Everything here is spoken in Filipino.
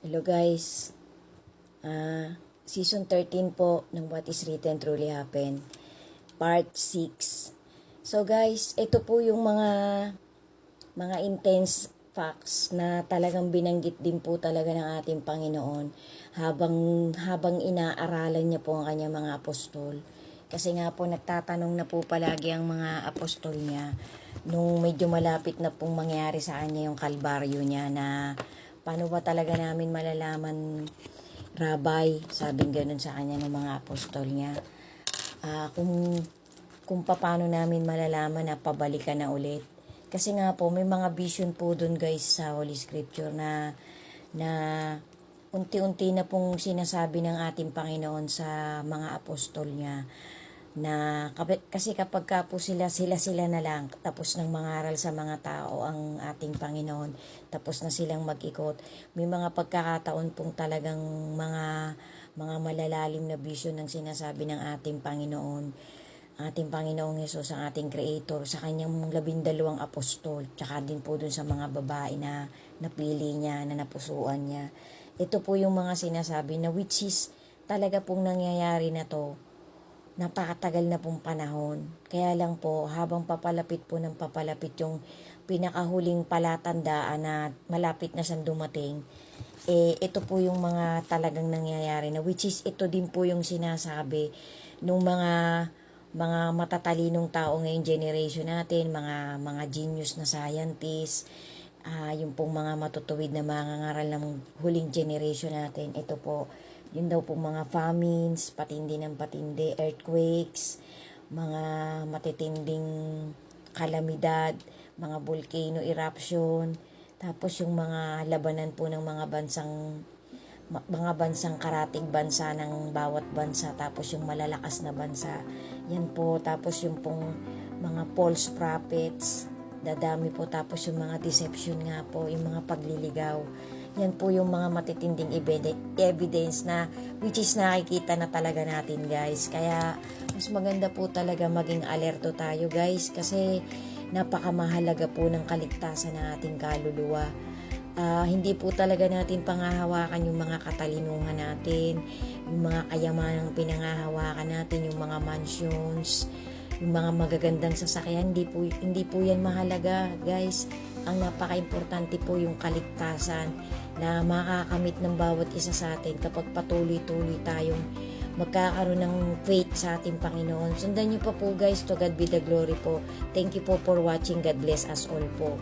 Hello guys, Season 13 po ng What is Written Truly Happen, Part 6. So guys, ito po yung mga intense facts na talagang binanggit din po talaga ng ating Panginoon habang inaaralan niya po ang kanyang mga apostol. Kasi nga po nagtatanong na po palagi ang mga apostol niya nung medyo malapit na pong mangyari sa kanya yung kalbaryo niya na paano ba talaga namin malalaman, Rabay, sabing ganun sa kanya ng mga apostol niya. Kung paano namin malalaman na pabalikan na ulit. Kasi nga po, may mga vision po dun guys sa Holy Scripture na unti-unti na pong sinasabi ng ating Panginoon sa mga apostol niya na kasi kapag ka po sila na lang tapos ng mangaral sa mga tao ang ating Panginoon, tapos na silang mag-ikot, may mga pagkakataon pong talagang mga malalalim na vision ng sinasabi ng ating Panginoong Hesus, ang ating Creator, sa kanyang 12 apostol, tsaka din po dun sa mga babae na napili niya, na napusuan niya. Ito po yung mga sinasabi na which is talaga pong nangyayari na to napakatagal na pong panahon. Kaya lang po, habang papalapit po ng papalapit yung pinakahuling palatandaan na malapit na siyang dumating, ito po yung mga talagang nangyayari na which is ito din po yung sinasabi nung mga matatalinong tao ngayong generation natin, mga genius na scientist, yung pong mga matutuwid na mga ngaral ng huling generation natin. Ito po, yun daw po mga famines, patindi ng patindi, earthquakes, mga matitinding kalamidad, mga volcano eruption, tapos yung mga labanan po ng mga bansang karatig bansa ng bawat bansa, tapos yung malalakas na bansa. Yan po, tapos yung pong mga false prophets, dadami po, tapos yung mga deception nga po, yung mga pagliligaw. Yan po yung mga matitinding evidence na which is nakikita na talaga natin guys. Kaya mas maganda po talaga maging alerto tayo guys, kasi napakamahalaga po ng kaligtasan ng ating kaluluwa. Hindi po talaga natin pangahawakan yung mga katalinuhan natin, yung mga kayamanang pinangahawakan natin, yung mga mansions, yung mga magagandang sasakyan. Hindi po yan mahalaga guys. Ang napaka-importante po yung kaligtasan na makakamit ng bawat isa sa atin kapag patuloy-tuloy tayong magkakaroon ng faith sa ating Panginoon. Sundan niyo pa po guys. To God be the glory po. Thank you po for watching. God bless us all po.